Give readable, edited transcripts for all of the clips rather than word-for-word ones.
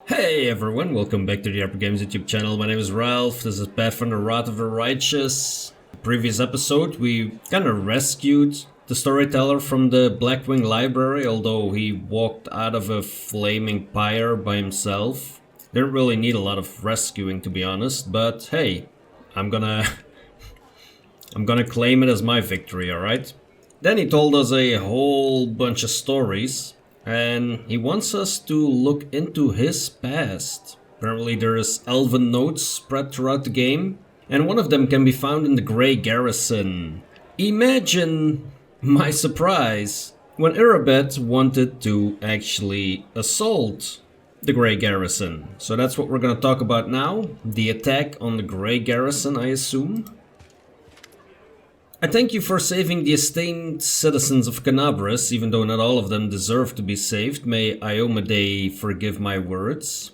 Hey everyone, welcome back to the RPGames YouTube channel. My name is Ralph, this is Pathfinder Wrath of the Righteous. In the previous episode we kinda rescued the Storyteller from the Blackwing Library, although he walked out of a flaming pyre by himself. Didn't really need a lot of rescuing, to be honest, but hey, I'm gonna claim it as my victory, alright? Then he told us a whole bunch of stories. And he wants us to look into his past. Apparently there's elven notes spread throughout the game, and one of them can be found in the Gray Garrison. Imagine my surprise when Irabeth wanted to actually assault the Gray Garrison. So that's what we're gonna talk about now. The attack on the Gray Garrison, I assume. I thank you for saving the esteemed citizens of Canabras, even though not all of them deserve to be saved. May Iomedae forgive my words.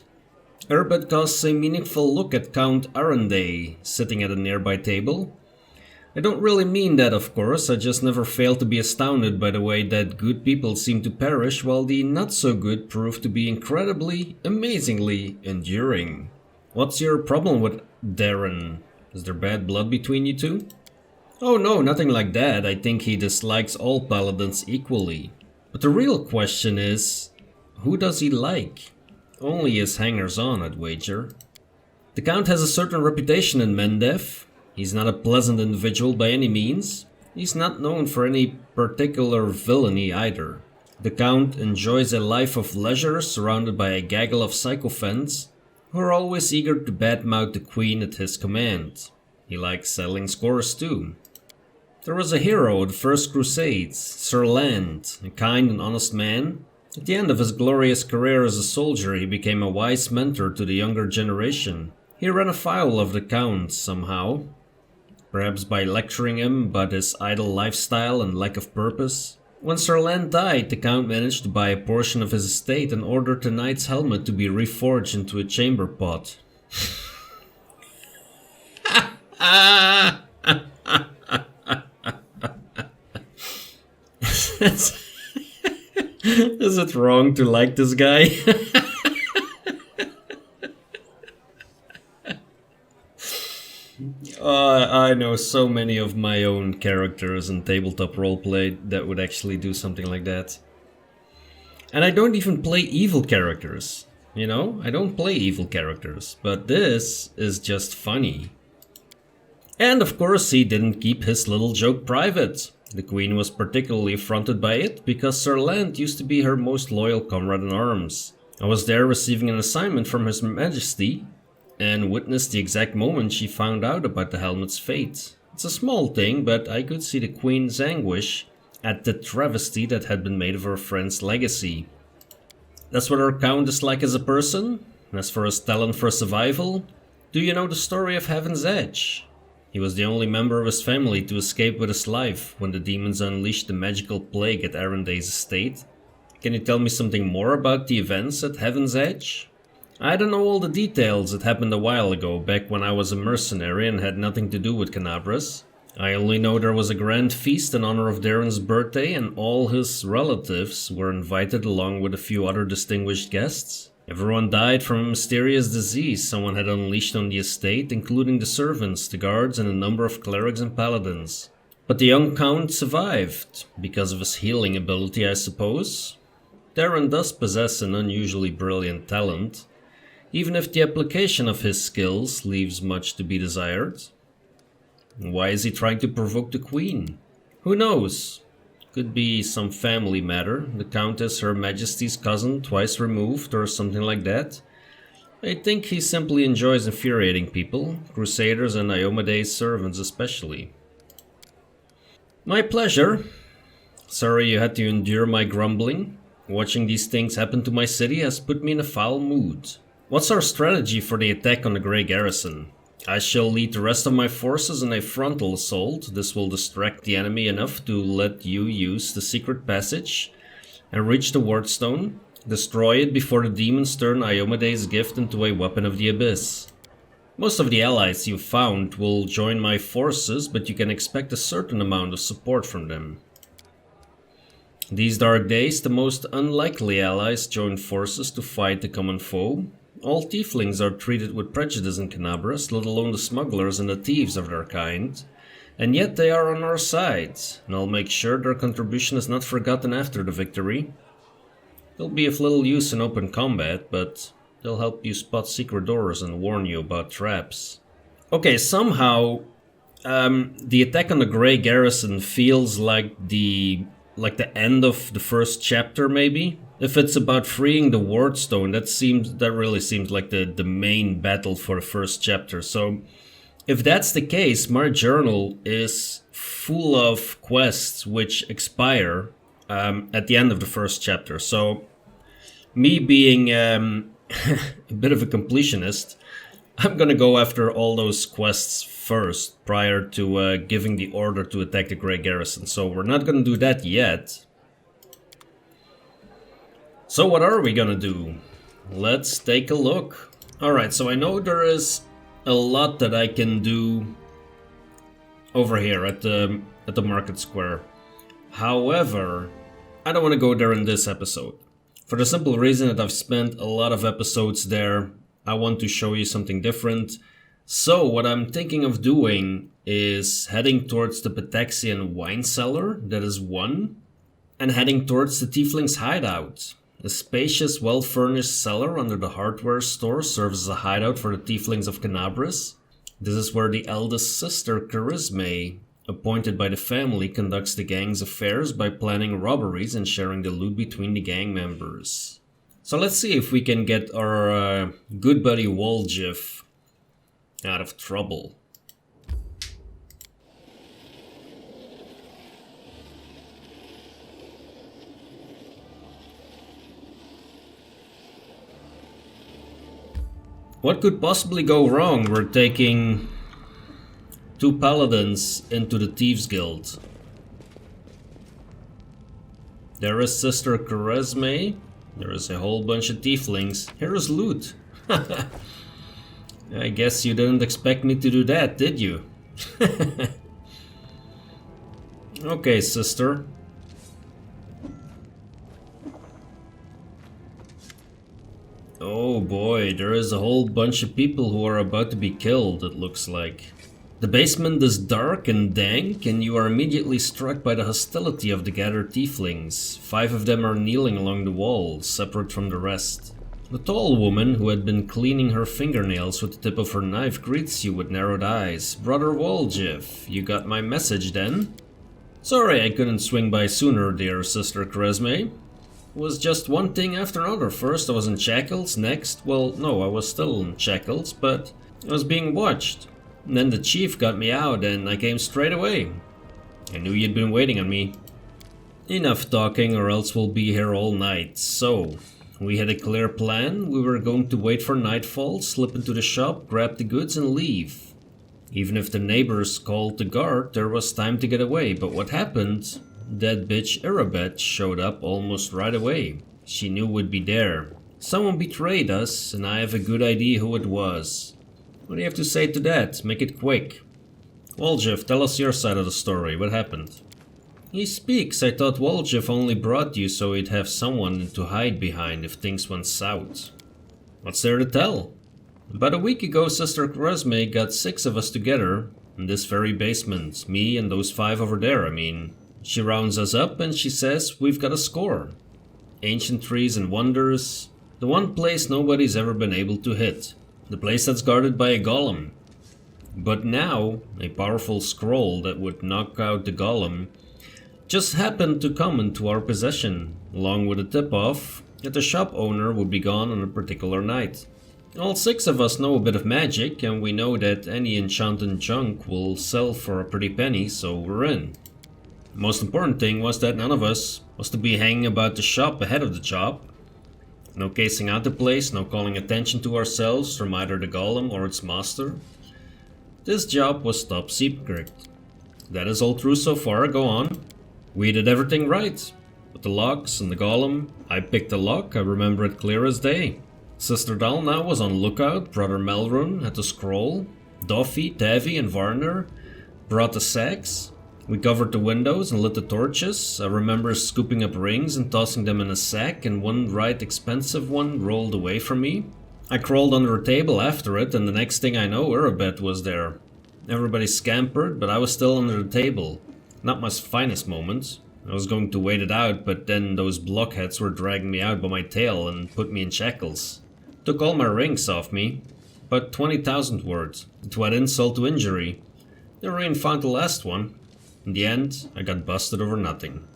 Irabeth casts a meaningful look at Count Arendae, sitting at a nearby table. I don't really mean that, of course, I just never fail to be astounded by the way that good people seem to perish, while the not-so-good prove to be incredibly, amazingly enduring. What's your problem with Darren? Is there bad blood between you two? Oh no, nothing like that. I think he dislikes all paladins equally. But the real question is, who does he like? Only his hangers-on, I'd wager. The Count has a certain reputation in Mendev. He's not a pleasant individual by any means. He's not known for any particular villainy either. The Count enjoys a life of leisure surrounded by a gaggle of sycophants who are always eager to badmouth the Queen at his command. He likes settling scores too. There was a hero of the First Crusades, Sir Land, a kind and honest man. At the end of his glorious career as a soldier, he became a wise mentor to the younger generation. He ran afoul of the Count somehow, perhaps by lecturing him about his idle lifestyle and lack of purpose. When Sir Land died, the Count managed to buy a portion of his estate and ordered the knight's helmet to be reforged into a chamber pot. Is it wrong to like this guy? I know so many of my own characters in tabletop roleplay that would actually do something like that. And I don't even play evil characters, you know? I don't play evil characters, but this is just funny. And of course he didn't keep his little joke private. The Queen was particularly affronted by it because Sir Land used to be her most loyal comrade in arms. I was there receiving an assignment from His Majesty and witnessed the exact moment she found out about the helmet's fate. It's a small thing, but I could see the Queen's anguish at the travesty that had been made of her friend's legacy. That's what our Count is like as a person. As for his talent for survival, do you know the story of Heaven's Edge? He was the only member of his family to escape with his life when the demons unleashed the magical plague at Arendae's estate. Can you tell me something more about the events at Heaven's Edge? I don't know all the details, it happened a while ago, back when I was a mercenary and had nothing to do with Canabras. I only know there was a grand feast in honor of Darren's birthday and all his relatives were invited along with a few other distinguished guests. Everyone died from a mysterious disease someone had unleashed on the estate, including the servants, the guards, and a number of clerics and paladins. But the young Count survived, because of his healing ability, I suppose. Darren does possess an unusually brilliant talent, even if the application of his skills leaves much to be desired. Why is he trying to provoke the Queen? Who knows? Could be some family matter. The Count is Her Majesty's cousin, twice removed, or something like that. I think he simply enjoys infuriating people, crusaders and Iomedae's servants especially. My pleasure. Sorry you had to endure my grumbling. Watching these things happen to my city has put me in a foul mood. What's our strategy for the attack on the Gray Garrison? I shall lead the rest of my forces in a frontal assault. This will distract the enemy enough to let you use the secret passage and reach the wardstone. Destroy it before the demons turn Iomedae's gift into a weapon of the abyss. Most of the allies you found will join my forces, but you can expect a certain amount of support from them. These dark days, the most unlikely allies join forces to fight the common foe. all tieflings are treated with prejudice in Canabras, let alone the smugglers and the thieves of their kind. And yet they are on our side, and I'll make sure their contribution is not forgotten after the victory. They'll be of little use in open combat, but they'll help you spot secret doors and warn you about traps. Okay, somehow the attack on the Gray Garrison feels like the end of the first chapter, maybe. If it's about freeing the Wardstone, that really seems like the main battle for the first chapter. So if that's the case, my journal is full of quests which expire at the end of the first chapter. So me being a bit of a completionist, I'm gonna go after all those quests first prior to giving the order to attack the Gray Garrison. So we're not gonna do that yet. So what are we gonna do? Let's take a look. Alright, so I know there is a lot that I can do over here at the market square. However, I don't want to go there in this episode. For the simple reason that I've spent a lot of episodes there, I want to show you something different. So what I'm thinking of doing is heading towards the Pataxian wine cellar, that is one, and heading towards the Tieflings Hideout. A spacious, well-furnished cellar under the hardware store serves as a hideout for the Tieflings of Canabras. This is where the eldest Sister Kerismei, appointed by the family, conducts the gang's affairs by planning robberies and sharing the loot between the gang members. So let's see if we can get our good buddy Woljif out of trouble. What could possibly go wrong? We're taking 2 paladins into the Thieves Guild. There is Sister Kerismei. There is a whole bunch of tieflings. Here is loot. I guess you didn't expect me to do that, did you? Okay, sister. Oh boy, there is a whole bunch of people who are about to be killed, it looks like. The basement is dark and dank, and you are immediately struck by the hostility of the gathered tieflings. 5 of them are kneeling along the wall, separate from the rest. The tall woman, who had been cleaning her fingernails with the tip of her knife, greets you with narrowed eyes. Brother Woljif, you got my message then? Sorry I couldn't swing by sooner, dear Sister Kerismei. It was just one thing after another. First I was in shackles, next, well, no, I was still in shackles, but I was being watched. And then the chief got me out and I came straight away. I knew you'd been waiting on me. Enough talking or else we'll be here all night. So, we had a clear plan. We were going to wait for nightfall, slip into the shop, grab the goods and leave. Even if the neighbors called the guard, there was time to get away. But what happened? That bitch Irabeth showed up almost right away. She knew we'd be there. Someone betrayed us, and I have a good idea who it was. What do you have to say to that? Make it quick. Woljif, tell us your side of the story. What happened? He speaks. I thought Woljif only brought you so he'd have someone to hide behind if things went south. What's there to tell? About a week ago, Sister Kerismei got 6 of us together in this very basement. Me and those 5 over there, I mean. She rounds us up and she says we've got a score. Ancientries Wonders. The one place nobody's ever been able to hit. The place that's guarded by a golem. But now, a powerful scroll that would knock out the golem just happened to come into our possession, along with a tip-off that the shop owner would be gone on a particular night. All 6 of us know a bit of magic, and we know that any enchanted junk will sell for a pretty penny, so we're in. The most important thing was that none of us was to be hanging about the shop ahead of the job. No casing out the place, no calling attention to ourselves from either the golem or its master. This job was top secret. That is all true so far, go on. We did everything right. With the locks and the golem, I picked the lock, I remember it clear as day. Sister Dalna was on lookout, Brother Melrun had the scroll. Doffy, Tavi and Varner brought the sacks. We covered the windows and lit the torches. I remember scooping up rings and tossing them in a sack, and one right expensive one rolled away from me. I crawled under a table after it, and the next thing I know, Irabeth was there. Everybody scampered, but I was still under the table. Not my finest moment. I was going to wait it out, but then those blockheads were dragging me out by my tail and put me in shackles. Took all my rings off me, but 20,000 words. To add insult to injury. Never even found the last one. In the end, I got busted over nothing.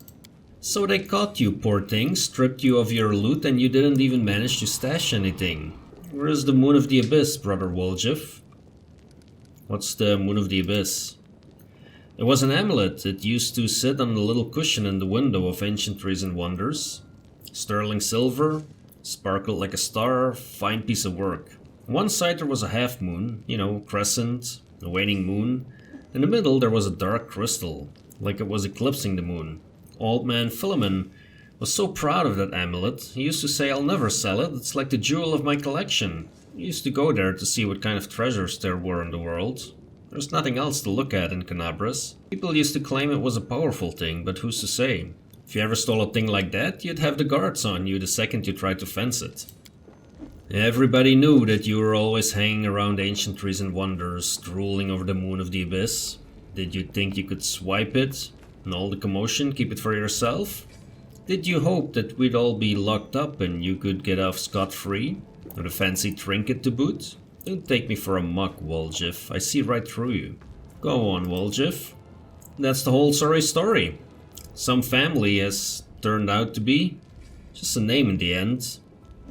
So they caught you, poor thing, stripped you of your loot, and you didn't even manage to stash anything. Where is the Moon of the Abyss, brother Woljif? What's the Moon of the Abyss? It was an amulet. It used to sit on the little cushion in the window of Ancientries Wonders. Sterling silver, sparkled like a star, fine piece of work. On one side there was a half moon, crescent, a waning moon. In the middle there was a dark crystal, like it was eclipsing the moon. Old man Philemon was so proud of that amulet, he used to say, "I'll never sell it, it's like the jewel of my collection." He used to go there to see what kind of treasures there were in the world. There's nothing else to look at in Canabras. People used to claim it was a powerful thing, but who's to say? If you ever stole a thing like that, you'd have the guards on you the second you tried to fence it. Everybody knew that you were always hanging around Ancientries Wonders, drooling over the Moon of the Abyss. Did you think you could swipe it, and all the commotion, keep it for yourself? Did you hope that we'd all be locked up and you could get off scot-free, with a fancy trinket to boot? Don't take me for a muck, Woljif. I see right through you. Go on, Woljif. That's the whole sorry story. Some family has turned out to be just a name in the end.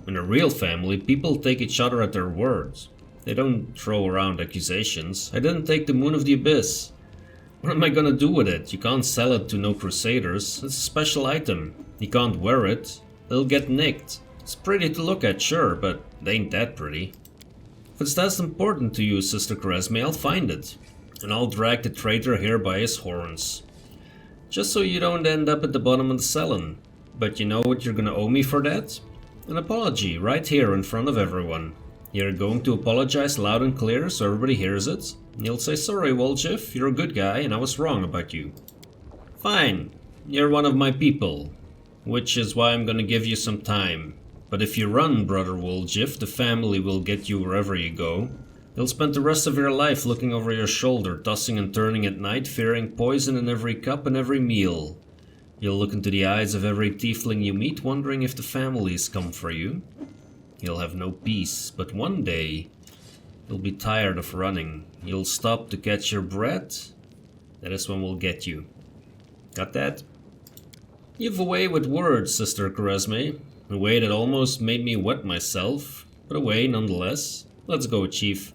In a real family, people take each other at their words. They don't throw around accusations. I didn't take the Moon of the Abyss. What am I gonna do with it? You can't sell it to no crusaders. It's a special item. You can't wear it. It'll get nicked. It's pretty to look at, sure, but it ain't that pretty. If it's that important to you, Sister Kerismei, I'll find it. And I'll drag the traitor here by his horns. Just so you don't end up at the bottom of the cellar. But you know what you're gonna owe me for that? An apology, right here in front of everyone. You're going to apologize loud and clear so everybody hears it. You'll say, "Sorry, Woljif, you're a good guy and I was wrong about you." Fine, you're one of my people. Which is why I'm gonna give you some time. But if you run, brother Woljif, the family will get you wherever you go. You'll spend the rest of your life looking over your shoulder, tossing and turning at night, fearing poison in every cup and every meal. You'll look into the eyes of every tiefling you meet, wondering if the families come for you. You'll have no peace, but one day, you'll be tired of running. You'll stop to catch your breath. That is when we'll get you. Got that? You've a way with words, Sister Kerismei. A way that almost made me wet myself, but a way nonetheless. Let's go, Chief.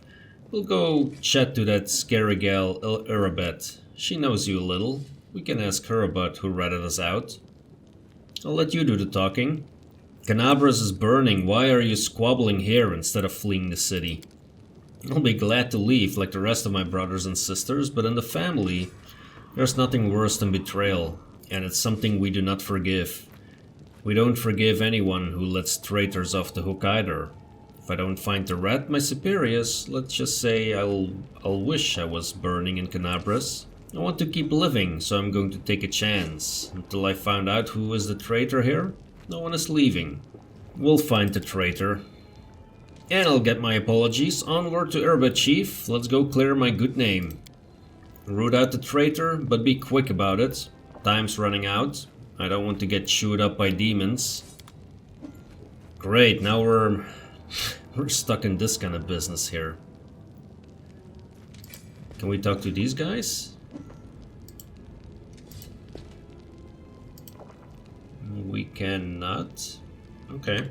We'll go chat to that scary gal, Irabeth. She knows you a little. We can ask her about who ratted us out. I'll let you do the talking. Canabras is burning. Why are you squabbling here instead of fleeing the city? I'll be glad to leave like the rest of my brothers and sisters, but in the family, there's nothing worse than betrayal, and it's something we do not forgive. We don't forgive anyone who lets traitors off the hook either. If I don't find the rat, my superiors, let's just say I'll wish I was burning in Canabras. I want to keep living, so I'm going to take a chance. Until I find out who is the traitor here, no one is leaving. We'll find the traitor. And I'll get my apologies. Onward to Irabeth, Chief. Let's go clear my good name. Root out the traitor, but be quick about it. Time's running out. I don't want to get chewed up by demons. Great, now we're stuck in this kind of business here. Can we talk to these guys? We cannot. Okay.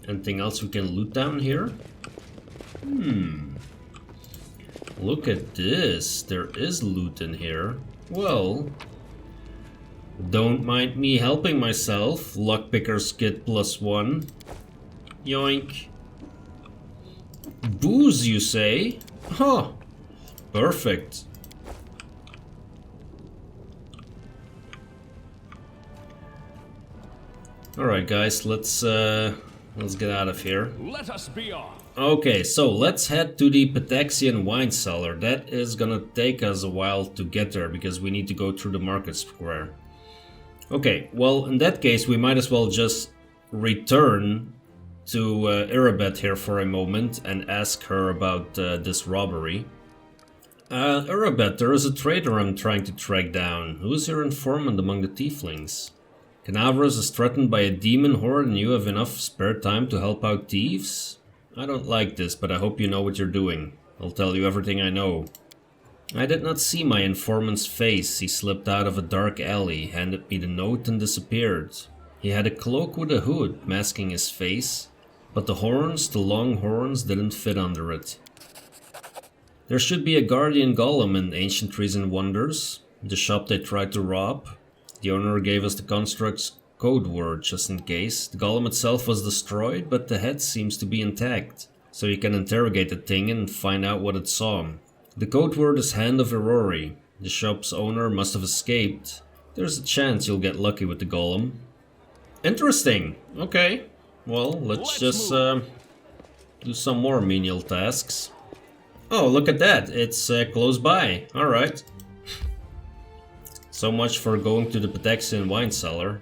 Anything else we can loot down here? Look at this. There is loot in here. Well, don't mind me helping myself. Lockpicker's kit +1. Yoink. Booze, you say? Huh. Perfect. Alright guys, let's get out of here. Let us be off. Okay, so let's head to the Pataxian wine cellar. That is gonna take us a while to get there because we need to go through the market square. Okay, well in that case we might as well just return to Irabeth here for a moment and ask her about this robbery. Irabeth, there is a traitor I'm trying to track down. Who is your informant among the Tieflings? Canavras is threatened by a demon horde and you have enough spare time to help out thieves? I don't like this, but I hope you know what you're doing. I'll tell you everything I know. I did not see my informant's face. He slipped out of a dark alley, handed me the note and disappeared. He had a cloak with a hood masking his face, but the long horns didn't fit under it. There should be a guardian golem in Ancientries Wonders, the shop they tried to rob. The owner gave us the construct's code word just in case. The golem itself was destroyed, but the head seems to be intact, so you can interrogate the thing and find out what it saw. The code word is Hand of Aurori. The shop's owner must have escaped. There's a chance you'll get lucky with the golem. Interesting. Okay. Well, let's just do some more menial tasks. Oh, look at that. It's close by. Alright. So much for going to the Pataxian wine cellar.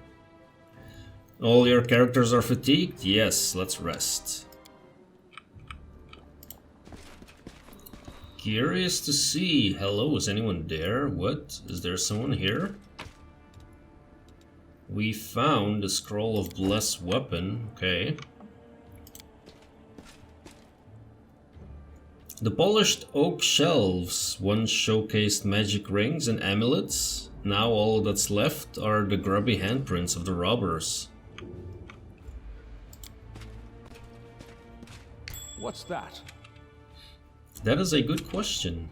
All your characters are fatigued? Yes, let's rest. Curious to see. Hello, is anyone there? What? Is there someone here? We found the scroll of blessed weapon. Okay. The polished oak shelves once showcased magic rings and amulets. Now all that's left are the grubby handprints of the robbers. What's that? That is a good question.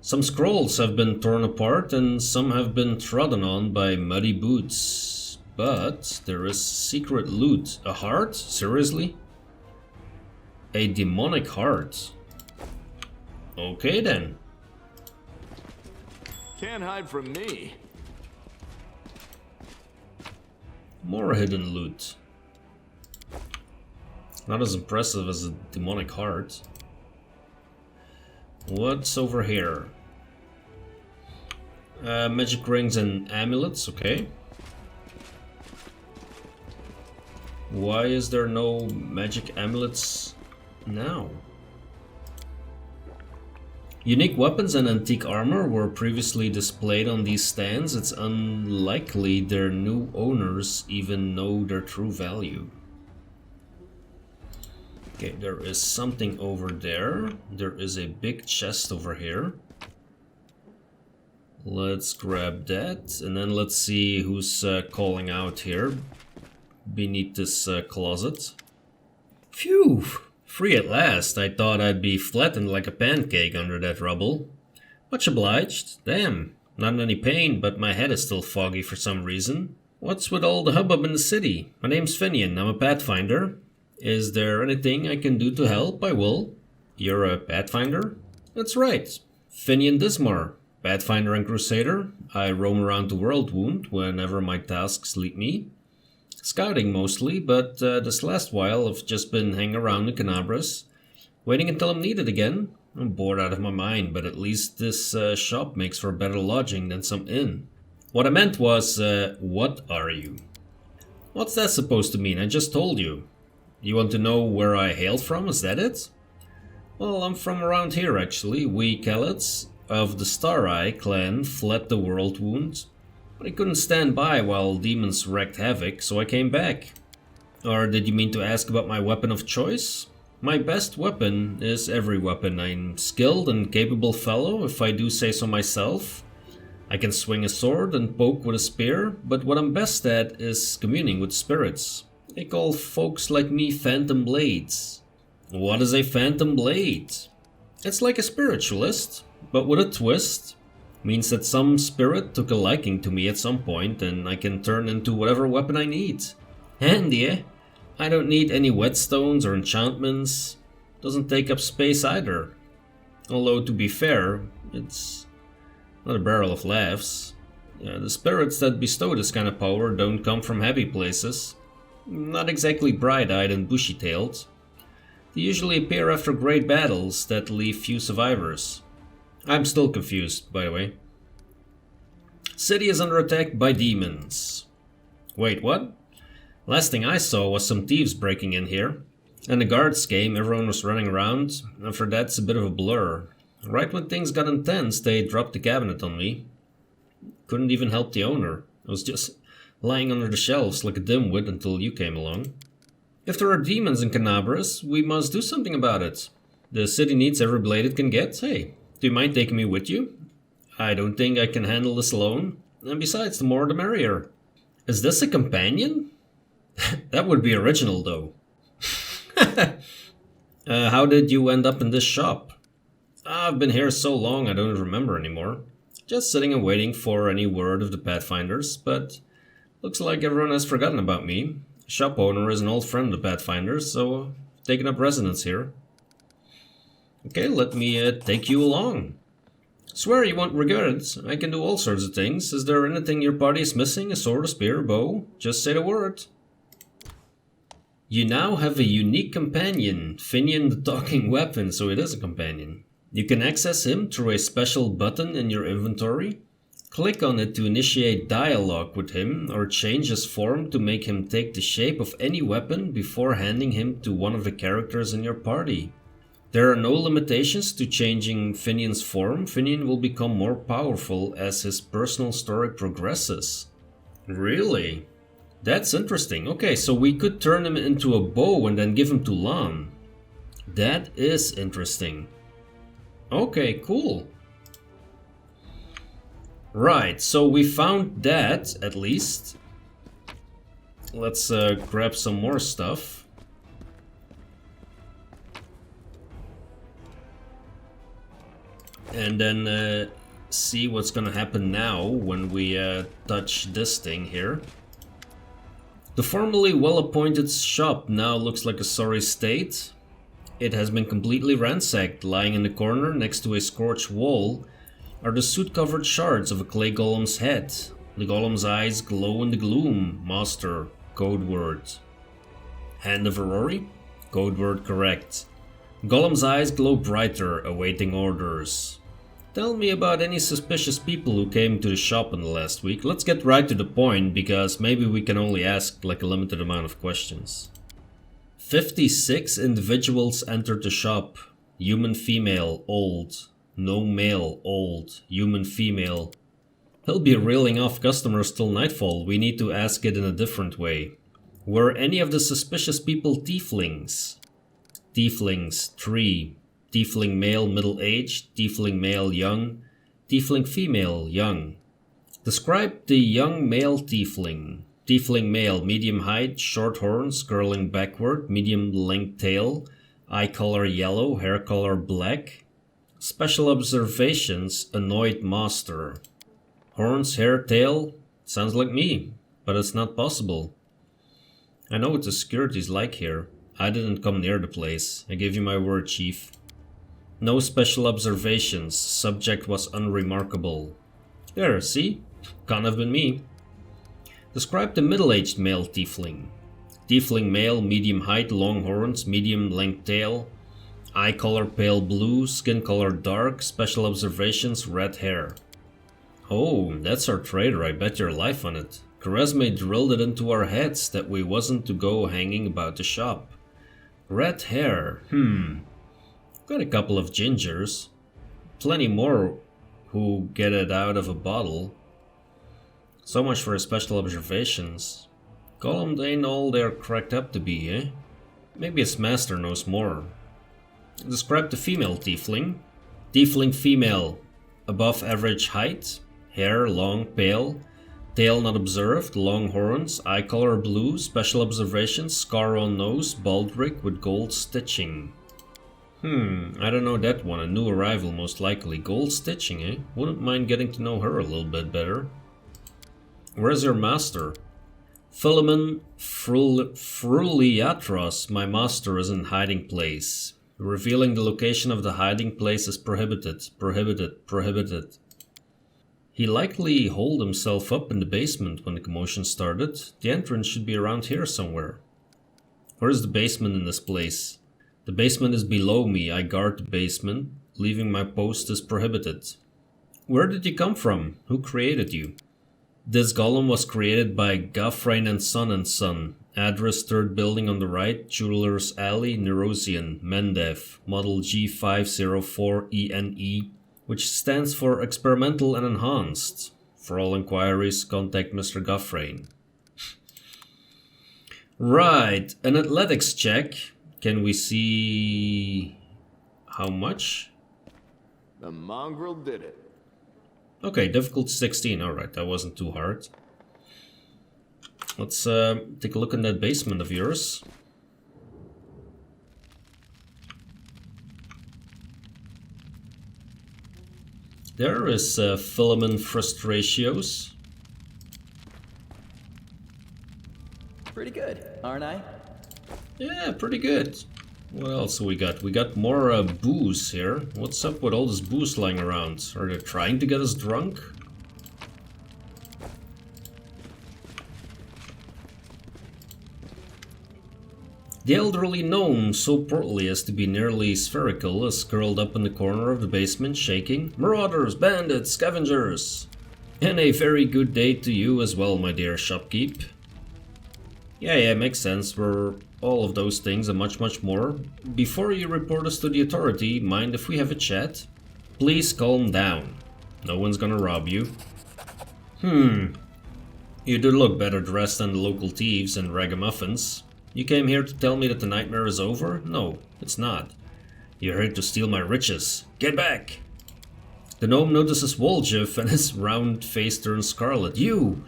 Some scrolls have been torn apart and some have been trodden on by muddy boots. But there is secret loot. A heart? Seriously? A demonic heart. Okay then. Can't hide from me. More hidden loot. Not as impressive as a demonic heart. What's over here? Magic rings and amulets, okay. Why is there no magic amulets now? Unique weapons and antique armor were previously displayed on these stands. It's unlikely their new owners even know their true value. Okay, there is something over there. There is a big chest over here. Let's grab that, and then let's see who's calling out here beneath this closet. Phew! Free at last. I thought I'd be flattened like a pancake under that rubble. Much obliged. Damn, not in any pain, but my head is still foggy for some reason. What's with all the hubbub in the city? My name's Finnean, I'm a Pathfinder. Is there anything I can do to help? I will. You're a Pathfinder? That's right. Finnean Dismar, Pathfinder and Crusader. I roam around the world wound whenever my tasks lead me. Scouting mostly, but this last while I've just been hanging around in Canabras, waiting until I'm needed again. I'm bored out of my mind, but at least this shop makes for better lodging than some inn. What I meant was, what are you? What's that supposed to mean? I just told you. You want to know where I hailed from, is that it? Well, I'm from around here actually. We Callets of the Star Eye clan fled the world wound. But I couldn't stand by while demons wreaked havoc, so I came back. Or did you mean to ask about my weapon of choice? My best weapon is every weapon. I'm skilled and capable fellow, if I do say so myself. I can swing a sword and poke with a spear, but what I'm best at is communing with spirits. They call folks like me phantom blades. What is a phantom blade? It's like a spiritualist, but with a twist. Means that some spirit took a liking to me at some point and I can turn into whatever weapon I need. Handy, eh? I don't need any whetstones or enchantments. Doesn't take up space either. Although to be fair, it's not a barrel of laughs. The spirits that bestow this kind of power don't come from happy places. Not exactly bright-eyed and bushy-tailed. They usually appear after great battles that leave few survivors. I'm still confused, by the way. City is under attack by demons. Wait, what? Last thing I saw was some thieves breaking in here. And the guards came, everyone was running around. After that, it's a bit of a blur. Right when things got intense, they dropped the cabinet on me. Couldn't even help the owner. I was just lying under the shelves like a dimwit until you came along. If there are demons in Canabras, we must do something about it. The city needs every blade it can get. Hey, do you mind taking me with you? I don't think I can handle this alone. And besides, the more the merrier. Is this a companion? That would be original, though. How did you end up in this shop? I've been here so long I don't remember anymore. Just sitting and waiting for any word of the Pathfinders, but looks like everyone has forgotten about me. The shop owner is an old friend of the Pathfinders, so I've taken up residence here. Okay, let me take you along. Swear you won't regret it. I can do all sorts of things. Is there anything your party is missing? A sword, a spear, a bow? Just say the word. You now have a unique companion, Finnean the Talking Weapon, so it is a companion. You can access him through a special button in your inventory. Click on it to initiate dialogue with him or change his form to make him take the shape of any weapon before handing him to one of the characters in your party. There are no limitations to changing Finnean's form. Finnean will become more powerful as his personal story progresses. Really? That's interesting. Okay, so we could turn him into a bow and then give him to Lan. That is interesting. Okay, cool. Right, so we found that, at least. Let's grab some more stuff. And then see what's gonna happen now when we touch this thing here. The formerly well-appointed shop now looks like a sorry state. It has been completely ransacked. Lying in the corner next to a scorched wall are the soot-covered shards of a clay golem's head. The golem's eyes glow in the gloom. Master, code word. Hand of Aurori? Code word correct. Golem's eyes glow brighter, awaiting orders. Tell me about any suspicious people who came to the shop in the last week. Let's get right to the point, because maybe we can only ask like a limited amount of questions. 56 individuals entered the shop. Human female, old. No male, old. Human female. He'll be reeling off customers till nightfall. We need to ask it in a different way. Were any of the suspicious people tieflings? Tieflings, 3. Tiefling male, middle-aged. Tiefling male, young. Tiefling female, young. Describe the young male tiefling. Tiefling male, medium height, short horns, curling backward, medium length tail, eye color yellow, hair color black. Special observations, annoyed master. Horns, hair, tail, sounds like me, but it's not possible. I know what the security's like here. I didn't come near the place. I give you my word, chief. No special observations. Subject was unremarkable. There, see? Can't have been me. Describe the middle-aged male tiefling. Tiefling male, medium height, long horns, medium length tail. Eye color pale blue, skin color dark, special observations, red hair. Oh, that's our traitor, I bet your life on it. Kerismei drilled it into our heads that we wasn't to go hanging about the shop. Red hair, Got a couple of gingers. Plenty more who get it out of a bottle. So much for special observations. Golem ain't all they're cracked up to be, eh? Maybe its master knows more. Describe the female tiefling. Tiefling female. Above average height. Hair long, pale. Tail not observed. Long horns. Eye color blue. Special observations. Scar on nose. Baldric with gold stitching. I don't know that one. A new arrival most likely. Gold stitching, eh? Wouldn't mind getting to know her a little bit better. Where's your master? Philemon Fruliatros, my master, is in hiding place. Revealing the location of the hiding place is prohibited. Prohibited. Prohibited. He likely holed himself up in the basement when the commotion started. The entrance should be around here somewhere. Where's the basement in this place? The basement is below me. I guard the basement. Leaving my post is prohibited. Where did you come from? Who created you? This golem was created by Gafrain and Son, Address 3rd building on the right, Jewelers Alley, Nerosian, Mendev, model G504ENE, which stands for Experimental and Enhanced. For all inquiries, contact Mr. Guffrain. Right, an athletics check. Can we see how much? The mongrel did it. Okay, difficulty 16. Alright, that wasn't too hard. Let's take a look in that basement of yours. There is Filament Frustratios. Pretty good, aren't I? Yeah, pretty good. What else we got? We got more booze here. What's up with all this booze lying around? Are they trying to get us drunk? The elderly gnome, so portly as to be nearly spherical, is curled up in the corner of the basement, shaking. Marauders, bandits, scavengers! And a very good day to you as well, my dear shopkeep. Yeah, makes sense. We're all of those things and much more. Before you report us to the authority, mind if we have a chat? Please calm down. No one's gonna rob you. You do look better dressed than the local thieves and ragamuffins. You came here to tell me that the nightmare is over? No, it's not. You're here to steal my riches. Get back! The gnome notices Woljif and his round face turns scarlet. You!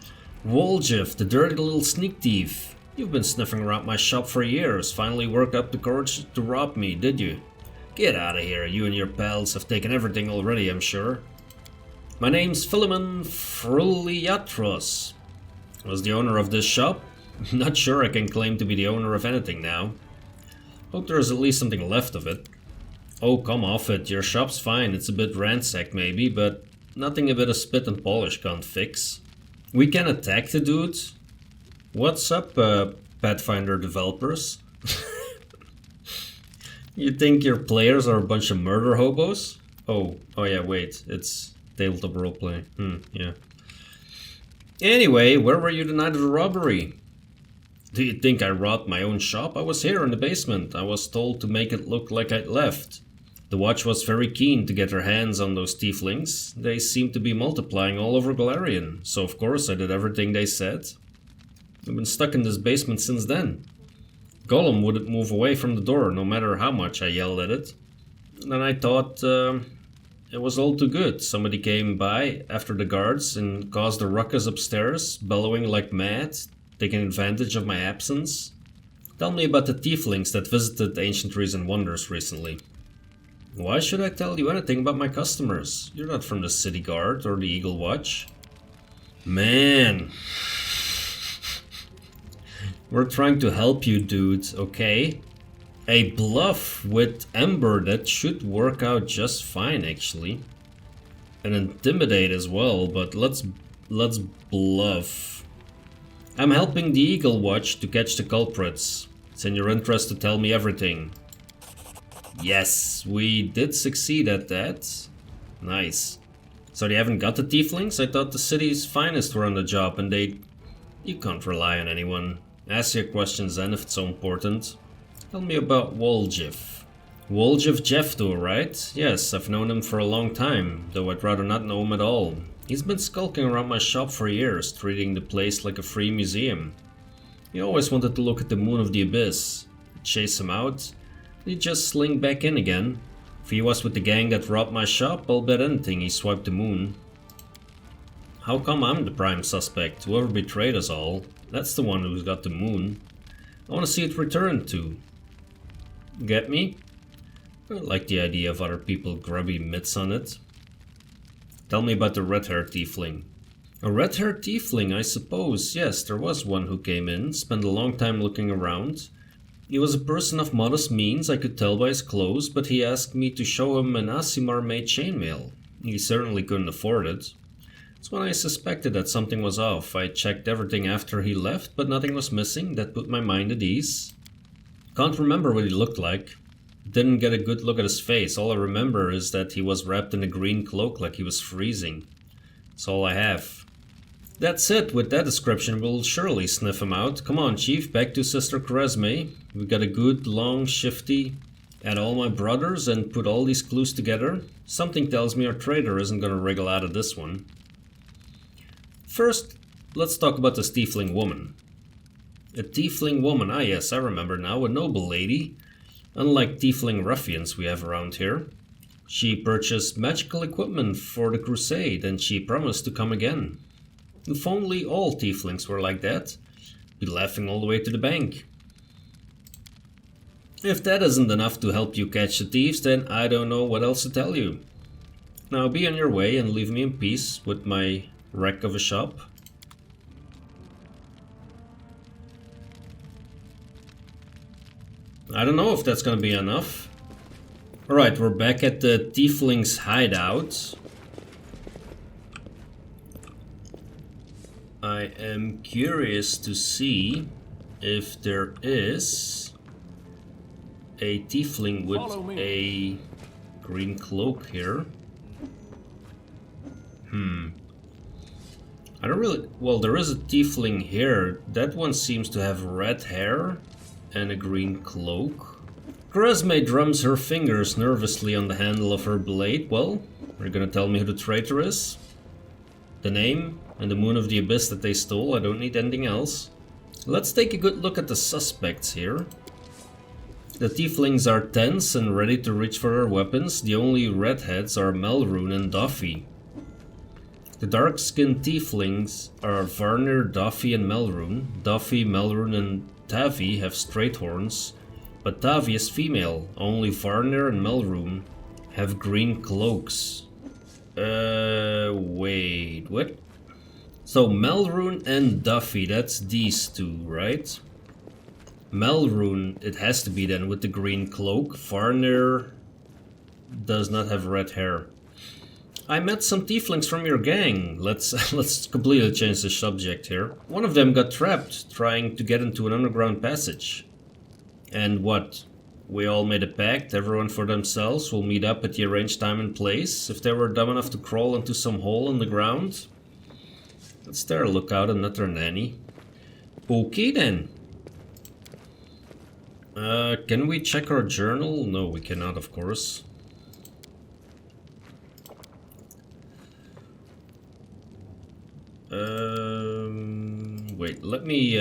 Woljif, the dirty little sneak thief. You've been sniffing around my shop for years. Finally worked up the courage to rob me, did you? Get out of here. You and your pals have taken everything already, I'm sure. My name's Philemon Fruliatros. Was the owner of this shop? Not sure I can claim to be the owner of anything now. Hope there's at least something left of it. Oh, come off it. Your shop's fine. It's a bit ransacked maybe, but nothing a bit of spit and polish can't fix. We can attack the dude. What's up, Pathfinder developers? You think your players are a bunch of murder hobos? Oh yeah, wait. It's tabletop roleplay. Yeah. Anyway, where were you the night of the robbery? Do you think I robbed my own shop? I was here in the basement. I was told to make it look like I'd left. The watch was very keen to get their hands on those tieflings. They seemed to be multiplying all over Golarion, so of course I did everything they said. I've been stuck in this basement since then. Golem wouldn't move away from the door, no matter how much I yelled at it. And then I thought it was all too good. Somebody came by after the guards and caused a ruckus upstairs, bellowing like mad, taking advantage of my absence. Tell me about the tieflings that visited Ancientries Wonders recently. Why should I tell you anything about my customers? You're not from the City Guard or the Eagle Watch. Man. We're trying to help you, dude, okay? A bluff with Ember, that should work out just fine, actually. And intimidate as well, but let's bluff. I'm helping the Eagle Watch to catch the culprits. It's in your interest to tell me everything. Yes, we did succeed at that. Nice. So they haven't got the tieflings? I thought the city's finest were on the job and they... You can't rely on anyone. Ask your questions then if it's so important. Tell me about Woljif. Woljif Jefto, right? Yes, I've known him for a long time, though I'd rather not know him at all. He's been skulking around my shop for years, treating the place like a free museum. He always wanted to look at the moon of the abyss. I'd chase him out, he'd just sling back in again. If he was with the gang that robbed my shop, I'll bet anything he swiped the moon. How come I'm the prime suspect? Whoever betrayed us all, that's the one who's got the moon. I want to see it returned too. Get me? I like the idea of other people grubby mitts on it. Tell me about the red-haired tiefling. A red-haired tiefling, I suppose. Yes, there was one who came in, spent a long time looking around. He was a person of modest means, I could tell by his clothes, but he asked me to show him an Aasimar-made chainmail. He certainly couldn't afford it. That's when I suspected that something was off. I checked everything after he left, but nothing was missing. That put my mind at ease. Can't remember what he looked like. Didn't get a good look at his face. All I remember is that he was wrapped in a green cloak like he was freezing. That's all I have. That's it. With that description, we'll surely sniff him out. Come on, Chief, back to Sister Kerismei. We got a good, long, shifty add all my brothers and put all these clues together. Something tells me our traitor isn't gonna wriggle out of this one. First, let's talk about this tiefling woman. A tiefling woman, ah yes, I remember now, a noble lady. Unlike tiefling ruffians we have around here. She purchased magical equipment for the crusade and she promised to come again. If only all tieflings were like that, be laughing all the way to the bank. If that isn't enough to help you catch the thieves, then I don't know what else to tell you. Now be on your way and leave me in peace with my wreck of a shop. I don't know if that's gonna be enough. Alright, we're back at the Tieflings Hideout. I am curious to see if there is a tiefling with a green cloak here. I don't really... Well, there is a tiefling here. That one seems to have red hair and a green cloak. Kerismei drums her fingers nervously on the handle of her blade. Well, are you gonna tell me who the traitor is? The name and the moon of the abyss that they stole? I don't need anything else. Let's take a good look at the suspects here. The tieflings are tense and ready to reach for their weapons. The only redheads are Melrune and Duffy. The dark-skinned tieflings are Varnir, Duffy and Melrune. Duffy, Melrune and Tavi have straight horns, but Tavi is female. Only Varnir and Melrune have green cloaks. Wait, what? So Melrune and Duffy, that's these two, right? Melrune, it has to be then with the green cloak. Varnir does not have red hair. I met some tieflings from your gang. Let's completely change the subject here. One of them got trapped trying to get into an underground passage. And what? We all made a pact, everyone for themselves. We'll meet up at the arranged time and place. If they were dumb enough to crawl into some hole in the ground, that's their lookout and not their nanny. Okay then. Can we check our journal? No, we cannot, of course. Wait, let me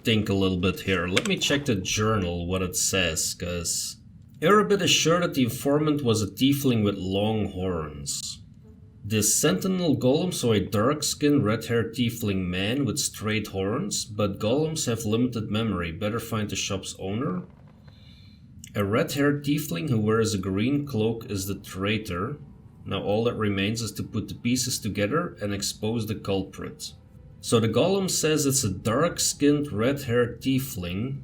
think a little bit here. Let me check the journal, what it says, cause Irabeth is sure that the informant was a tiefling with long horns. This sentinel golem saw a dark-skinned, red-haired tiefling man with straight horns, but golems have limited memory. Better find the shop's owner. A red-haired tiefling who wears a green cloak is the traitor. Now all that remains is to put the pieces together and expose the culprit. So the golem says it's a dark-skinned, red-haired tiefling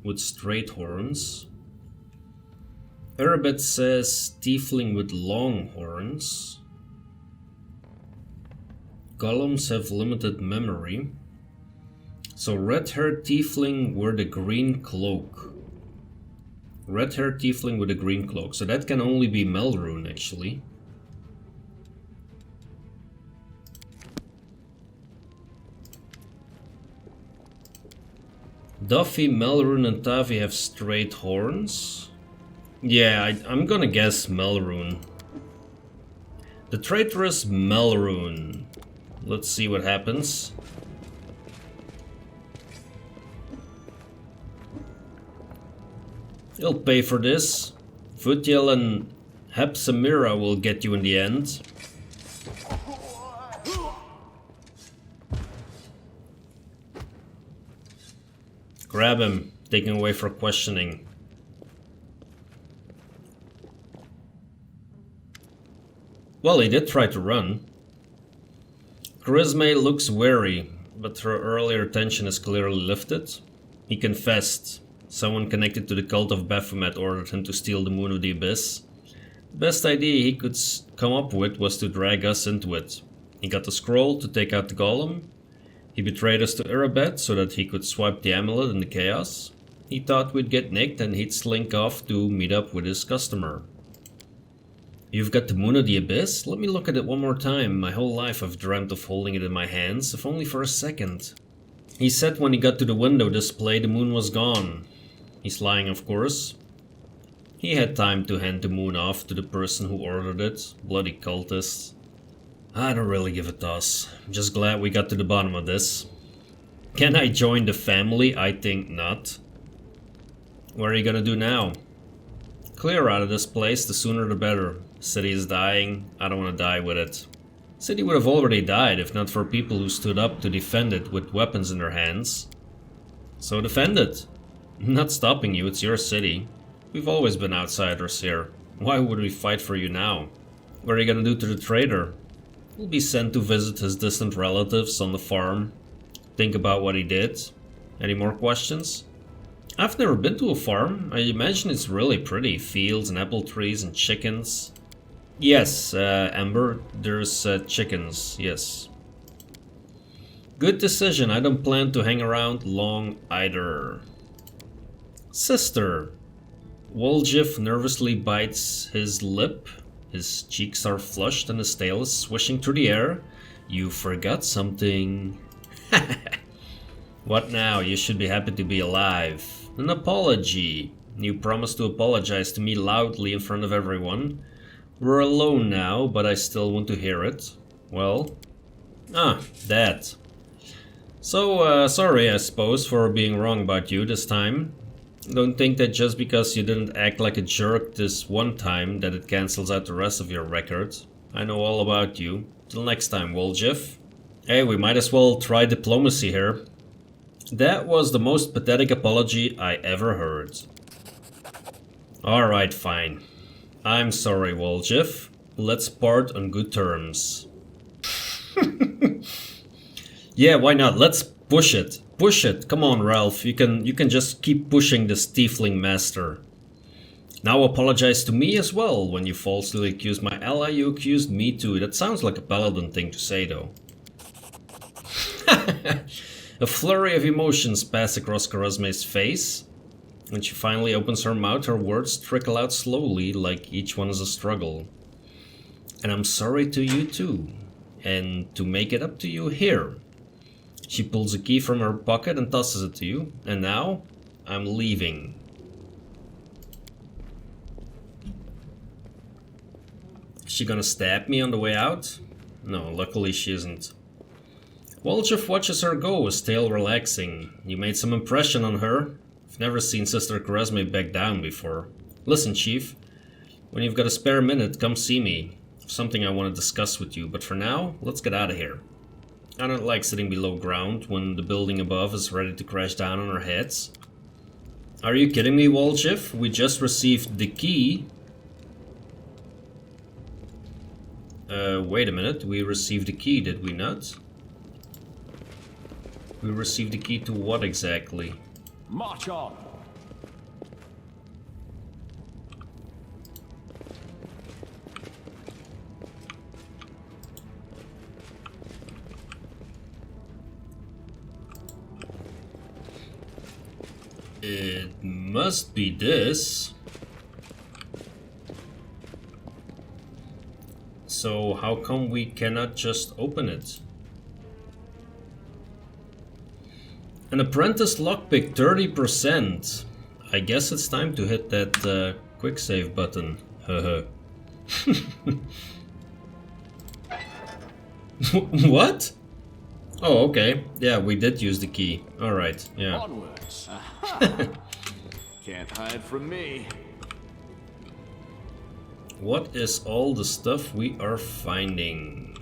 with straight horns. Irabeth says tiefling with long horns. Golems have limited memory. So red-haired tiefling with a green cloak. Red-haired tiefling with a green cloak. So that can only be Melrune, actually. Duffy, Melrune and Tavi have straight horns. Yeah, I'm gonna guess Melrune. The traitor is Melrune. Let's see what happens. He'll pay for this. Vutiel and Hepsamira will get you in the end. Grab him, take him away for questioning. Well, he did try to run. Kerismei looks wary, but her earlier tension is clearly lifted. He confessed. Someone connected to the cult of Baphomet ordered him to steal the Moon of the Abyss. The best idea he could come up with was to drag us into it. He got the scroll to take out the golem. He betrayed us to Irabeth so that he could swipe the amulet in the chaos. He thought we'd get nicked and he'd slink off to meet up with his customer. You've got the Moon of the Abyss? Let me look at it one more time. My whole life I've dreamt of holding it in my hands, if only for a second. He said when he got to the window display the moon was gone. He's lying, of course. He had time to hand the moon off to the person who ordered it. Bloody cultists. I don't really give a toss. I'm just glad we got to the bottom of this. Can I join the family? I think not. What are you gonna do now? Clear out of this place, the sooner the better. City is dying, I don't want to die with it. City would have already died if not for people who stood up to defend it with weapons in their hands. So defend it. I'm not stopping you, it's your city. We've always been outsiders here. Why would we fight for you now? What are you gonna do to the traitor? He'll be sent to visit his distant relatives on the farm. Think about what he did. Any more questions? I've never been to a farm. I imagine it's really pretty. Fields and apple trees and chickens. Yes, Amber, there's chickens, yes. Good decision, I don't plan to hang around long either. Sister. Woljif nervously bites his lip. His cheeks are flushed and his tail is swishing through the air. You forgot something. What now? You should be happy to be alive. An apology. You promised to apologize to me loudly in front of everyone. We're alone now, but I still want to hear it. Well? That. So, sorry, I suppose, for being wrong about you this time. Don't think that just because you didn't act like a jerk this one time that it cancels out the rest of your record. I know all about you. Till next time, Woljif. Hey, we might as well try diplomacy here. That was the most pathetic apology I ever heard. Alright, fine. I'm sorry, Woljif. Let's part on good terms. Yeah, why not? Let's push it. Push it. Come on, Ralph. You can just keep pushing this Tiefling master. Now apologize to me as well. When you falsely accused my ally, you accused me too. That sounds like a paladin thing to say, though. A flurry of emotions pass across Kerismei's face. When she finally opens her mouth, her words trickle out slowly, like each one is a struggle. And I'm sorry to you too. And to make it up to you, here. She pulls a key from her pocket and tosses it to you. And now, I'm leaving. Is she gonna stab me on the way out? No, luckily she isn't. Woljif watches her go, his tail relaxing. You made some impression on her. I've never seen Sister Kerismei back down before. Listen, Chief. When you've got a spare minute, come see me. Something I want to discuss with you, but for now, let's get out of here. I don't like sitting below ground when the building above is ready to crash down on our heads. Are you kidding me, Woljif? We just received the key. Wait a minute. We received the key, did we not? We received the key to what exactly? March on! It must be this. So how come we cannot just open it? An apprentice lockpick 30%. I guess it's time to hit that quick save button. What? Oh, okay. Yeah, we did use the key. Alright, yeah. Onwards. Can't hide from me. What is all the stuff we are finding?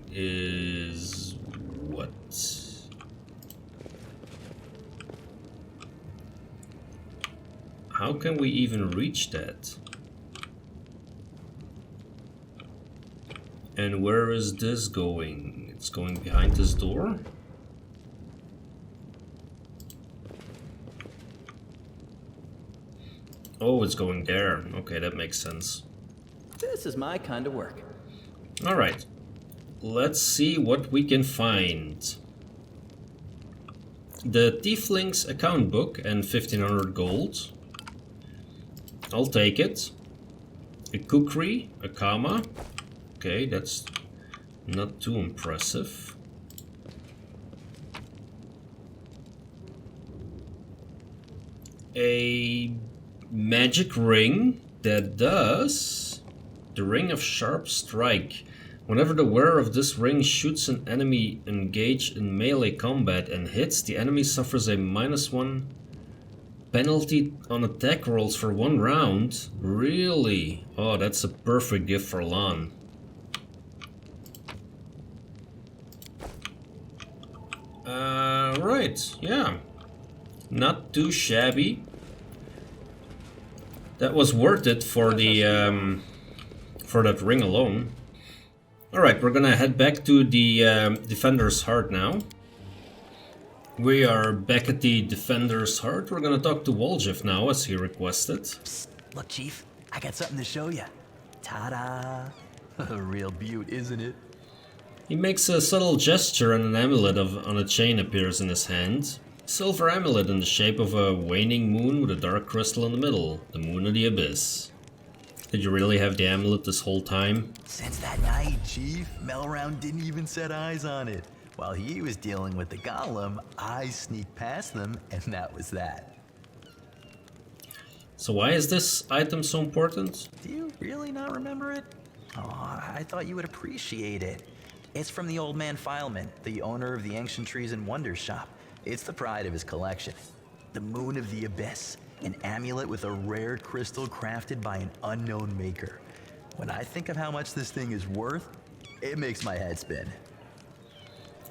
Is what? How can we even reach that? And where is this going? It's going behind this door? Oh, it's going there. Okay, that makes sense. This is my kind of work. Alright. Let's see what we can find. The Tieflings account book and 1500 gold. I'll take it. A kukri, a kama. Okay, that's not too impressive. A magic ring that does the Ring of Sharp Strike. Whenever the wearer of this ring shoots an enemy engaged in melee combat and hits, the enemy suffers a -1 penalty on attack rolls for 1 round. Really? Oh, that's a perfect gift for Lan. Right, yeah. Not too shabby. That was worth it for the for that ring alone. Alright, we're gonna head back to the Defender's Heart now. We are back at the Defender's Heart. We're gonna talk to Woljif now, as he requested. Psst, look, Chief, I got something to show you. Ta-da! A real beaut, isn't it? He makes a subtle gesture and an amulet on a chain appears in his hand. Silver amulet in the shape of a waning moon with a dark crystal in the middle, the Moon of the Abyss. Did you really have the amulet this whole time? Since that night, Chief, Melround didn't even set eyes on it. While he was dealing with the golem, I sneaked past them, and that was that. So why is this item so important? Do you really not remember it? Oh, I thought you would appreciate it. It's from the old man Fileman, the owner of the Ancientries Wonders shop. It's the pride of his collection. The Moon of the Abyss, an amulet with a rare crystal crafted by an unknown maker. When I think of how much this thing is worth, it makes my head spin.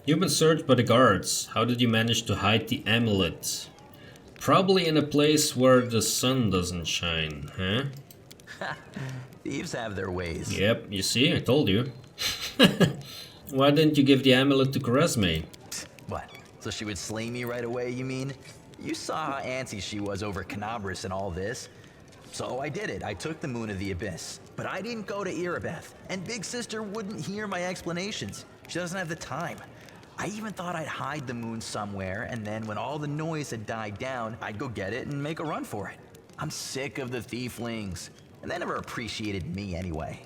You've been searched by the guards. How did you manage to hide the amulet? Probably in a place where the sun doesn't shine, huh? Thieves have their ways. Yep, you see, I told you. Why didn't you give the amulet to Kerismei? What? So she would slay me right away, you mean? You saw how antsy she was over Canabras and all this. So I did it. I took the Moon of the Abyss. But I didn't go to Irabeth, and Big Sister wouldn't hear my explanations. She doesn't have the time. I even thought I'd hide the moon somewhere, and then when all the noise had died down, I'd go get it and make a run for it. I'm sick of the Thieflings, and they never appreciated me anyway.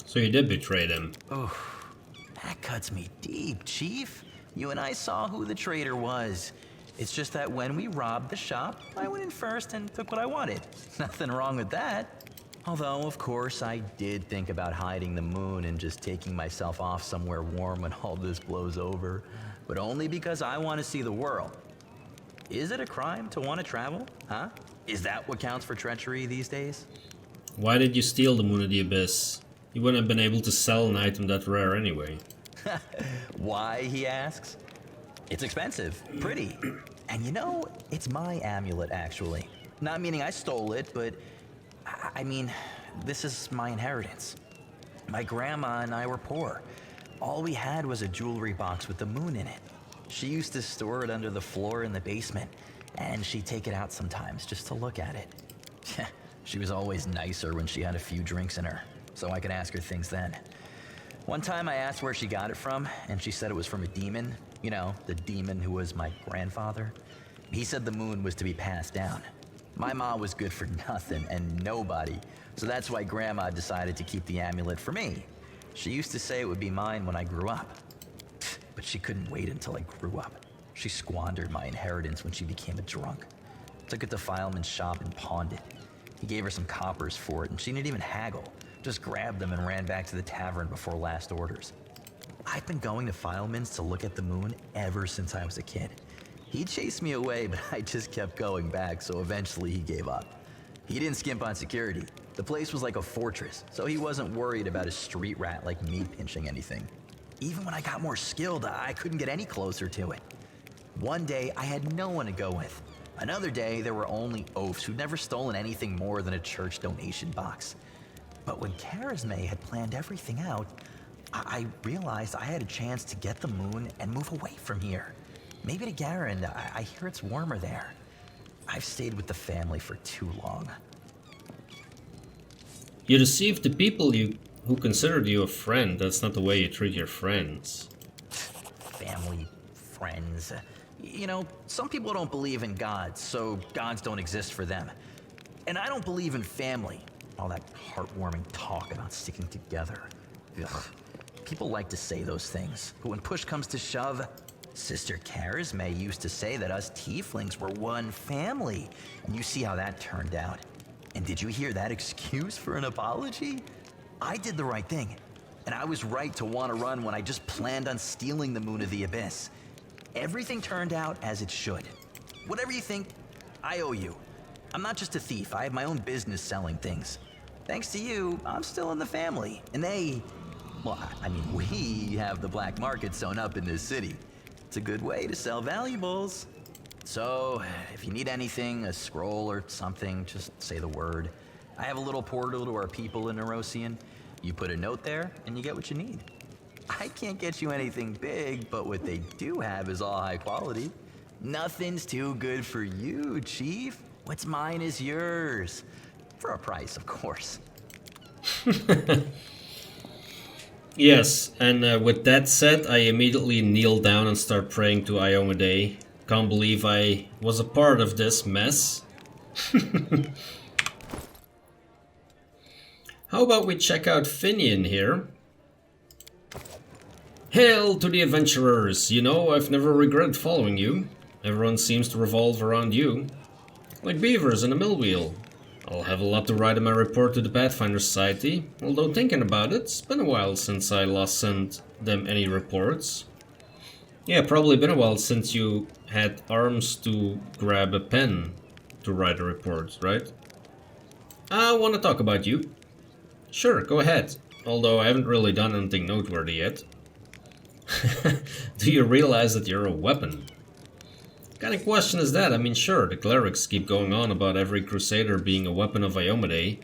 So you did betray them. Oof, that cuts me deep, Chief. You and I saw who the traitor was. It's just that when we robbed the shop, I went in first and took what I wanted. Nothing wrong with that. Although, of course, I did think about hiding the moon and just taking myself off somewhere warm when all this blows over. But only because I want to see the world. Is it a crime to want to travel? Huh? Is that what counts for treachery these days? Why did you steal the Moon of the Abyss? You wouldn't have been able to sell an item that rare anyway. Why, he asks? It's expensive, pretty. And you know, it's my amulet, actually. Not meaning I stole it, but I mean, this is my inheritance. My grandma and I were poor. All we had was a jewelry box with the moon in it. She used to store it under the floor in the basement, and she'd take it out sometimes just to look at it. She was always nicer when she had a few drinks in her, so I could ask her things then. One time I asked where she got it from, and she said it was from a demon. You know, the demon who was my grandfather. He said the moon was to be passed down. My mom was good for nothing and nobody, so that's why Grandma decided to keep the amulet for me. She used to say it would be mine when I grew up. But she couldn't wait until I grew up. She squandered my inheritance when she became a drunk. Took it to Fileman's shop and pawned it. He gave her some coppers for it, and she didn't even haggle. Just grabbed them and ran back to the tavern before last orders. I've been going to Fileman's to look at the moon ever since I was a kid. He chased me away, but I just kept going back, so eventually he gave up. He didn't skimp on security. The place was like a fortress, so he wasn't worried about a street rat like me pinching anything. Even when I got more skilled, I couldn't get any closer to it. One day, I had no one to go with. Another day, there were only oafs who'd never stolen anything more than a church donation box. But when Kerismei had planned everything out, I realized I had a chance to get the moon and move away from here. Maybe to Garen. I hear it's warmer there. I've stayed with the family for too long. You deceived the people who considered you a friend. That's not the way you treat your friends. Family, friends. You know, some people don't believe in gods, so gods don't exist for them. And I don't believe in family. All that heartwarming talk about sticking together. Ugh. People like to say those things, but when push comes to shove, Sister Kerismei used to say that us Tieflings were one family, and you see how that turned out. And did you hear that excuse for an apology? I did the right thing, and I was right to want to run when I just planned on stealing the Moon of the Abyss. Everything turned out as it should. Whatever you think, I owe you. I'm not just a thief, I have my own business selling things. Thanks to you, I'm still in the family, and we have the black market sewn up in this city. It's a good way to sell valuables. So, if you need anything, a scroll or something, just say the word. I have a little portal to our people in Nerosian. You put a note there, and you get what you need. I can't get you anything big, but what they do have is all high quality. Nothing's too good for you, Chief. What's mine is yours. For a price, of course. Yes, and with that said, I immediately kneel down and start praying to Iomedae. Can't believe I was a part of this mess. How about we check out Finnean here? Hail to the adventurers! You know, I've never regretted following you. Everyone seems to revolve around you. Like beavers in a mill wheel. I'll have a lot to write in my report to the Pathfinder Society, although thinking about it, it's been a while since I last sent them any reports. Yeah, probably been a while since you had arms to grab a pen to write a report, right? I want to talk about you. Sure, go ahead, although I haven't really done anything noteworthy yet. Do you realize that you're a weapon? What kind of question is that? I mean, sure, the clerics keep going on about every crusader being a weapon of Iomedae.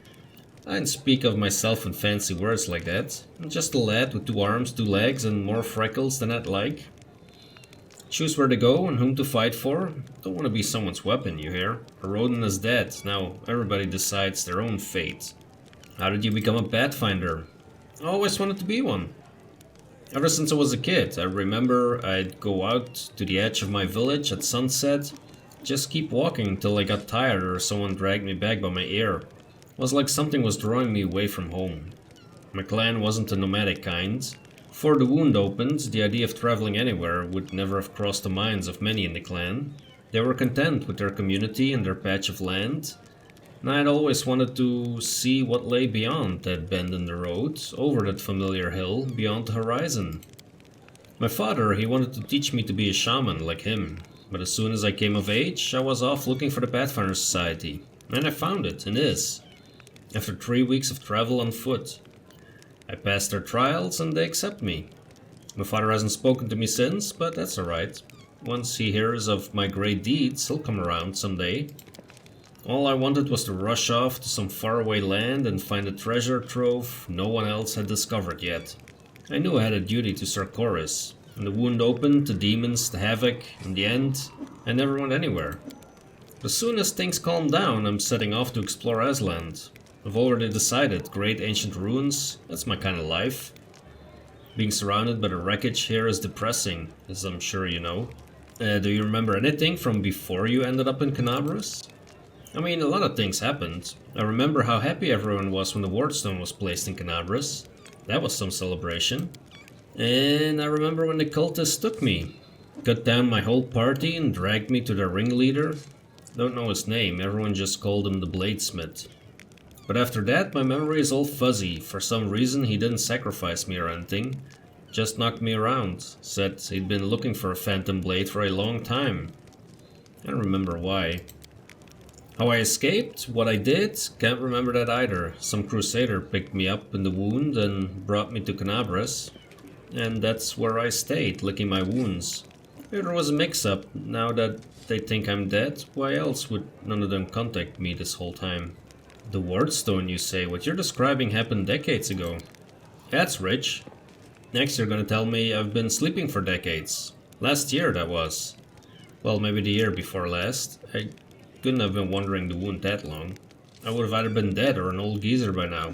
I didn't speak of myself in fancy words like that. I'm just a lad with 2 arms, 2 legs, and more freckles than I'd like. Choose where to go and whom to fight for. Don't want to be someone's weapon, you hear? A rodent is dead. Now everybody decides their own fate. How did you become a Pathfinder? I always wanted to be one. Ever since I was a kid, I remember I'd go out to the edge of my village at sunset, just keep walking until I got tired or someone dragged me back by my ear. It was like something was drawing me away from home. My clan wasn't the nomadic kind. Before the wound opened, the idea of traveling anywhere would never have crossed the minds of many in the clan. They were content with their community and their patch of land. And I'd always wanted to see what lay beyond that bend in the road, over that familiar hill, beyond the horizon. My father, he wanted to teach me to be a shaman like him, but as soon as I came of age, I was off looking for the Pathfinder Society, and I found it in Is, after 3 weeks of travel on foot. I passed their trials and they accept me. My father hasn't spoken to me since, but that's alright. Once he hears of my great deeds, he'll come around someday. All I wanted was to rush off to some faraway land and find a treasure trove no one else had discovered yet. I knew I had a duty to Sarkoris, and the wound opened, the demons, the havoc. In the end, I never went anywhere. As soon as things calm down, I'm setting off to explore Asland. I've already decided, great ancient ruins, that's my kind of life. Being surrounded by the wreckage here is depressing, as I'm sure you know. Do you remember anything from before you ended up in Canabras? I mean, a lot of things happened. I remember how happy everyone was when the wardstone was placed in Canabras. That was some celebration. And I remember when the cultists took me. Cut down my whole party and dragged me to their ringleader. Don't know his name, everyone just called him the Bladesmith. But after that, my memory is all fuzzy. For some reason, he didn't sacrifice me or anything. Just knocked me around. Said he'd been looking for a phantom blade for a long time. I don't remember why. How I escaped, what I did, can't remember that either. Some crusader picked me up in the wound and brought me to Canabras. And that's where I stayed, licking my wounds. Maybe there was a mix-up. Now that they think I'm dead, why else would none of them contact me this whole time? The wardstone, you say? What you're describing happened decades ago. That's rich. Next you're gonna tell me I've been sleeping for decades. Last year, that was. Well, maybe the year before last. I couldn't have been wandering the wound that long. I would have either been dead or an old geezer by now.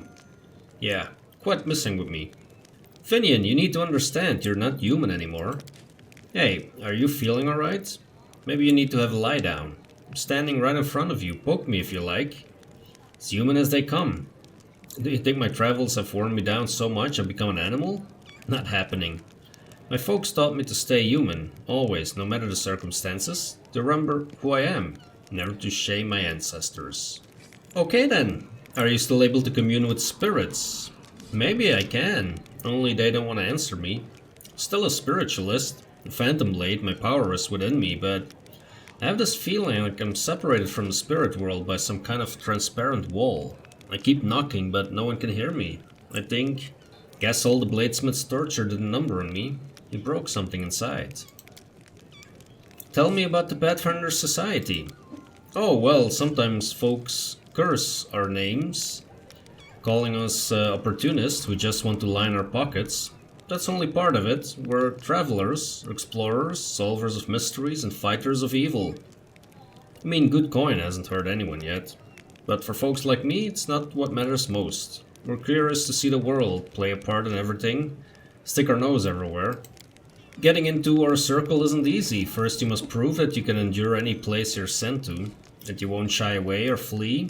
Yeah, quite missing with me. Finnean, you need to understand, you're not human anymore. Hey, are you feeling alright? Maybe you need to have a lie down. I'm standing right in front of you, poke me if you like. As human as they come. Do you think my travels have worn me down so much I've become an animal? Not happening. My folks taught me to stay human, always, no matter the circumstances, to remember who I am, never to shame my ancestors. Okay then, are you still able to commune with spirits? Maybe I can, only they don't want to answer me. Still a spiritualist. The Phantom Blade, my power is within me, but I have this feeling like I'm separated from the spirit world by some kind of transparent wall. I keep knocking, but no one can hear me. I think... Guess all the bladesmith's torture did a number on me. He broke something inside. Tell me about the Pathfinder Society. Oh, well, sometimes folks curse our names, calling us opportunists who just want to line our pockets. That's only part of it. We're travelers, explorers, solvers of mysteries, and fighters of evil. I mean, good coin hasn't hurt anyone yet. But for folks like me, it's not what matters most. We're curious to see the world, play a part in everything, stick our nose everywhere. Getting into our circle isn't easy. First you must prove that you can endure any place you're sent to, that you won't shy away or flee.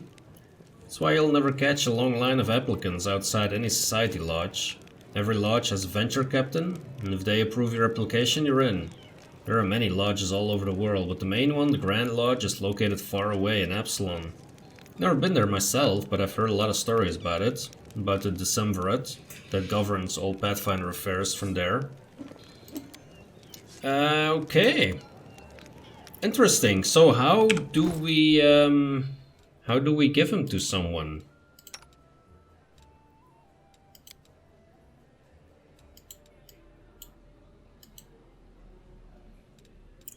That's why you'll never catch a long line of applicants outside any society lodge. Every lodge has a venture captain, and if they approve your application, you're in. There are many lodges all over the world, but the main one, the Grand Lodge, is located far away in Absalom. Never been there myself, but I've heard a lot of stories about it. About the Decemvirate that governs all Pathfinder affairs from there. Okay. Interesting. So how do we give him to someone?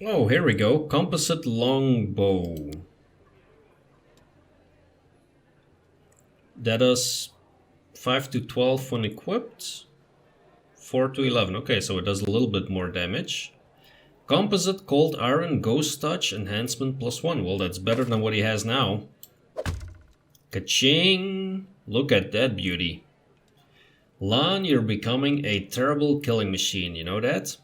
Oh, here we go. Composite longbow. That does 5 to 12 when equipped. 4 to 11. Okay, so it does a little bit more damage. Composite cold iron ghost touch enhancement +1. Well, that's better than what he has now. Ka-ching! Look at that beauty. Lan, you're becoming a terrible killing machine, you know that?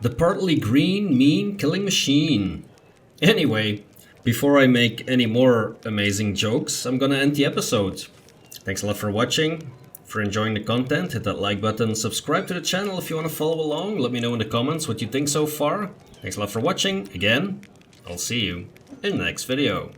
The partly green, mean killing machine. Anyway, before I make any more amazing jokes, I'm gonna end the episode. Thanks a lot for watching. If you're enjoying the content, hit that like button, subscribe to the channel if you want to follow along, let me know in the comments what you think so far. Thanks a lot for watching. Again, I'll see you in the next video.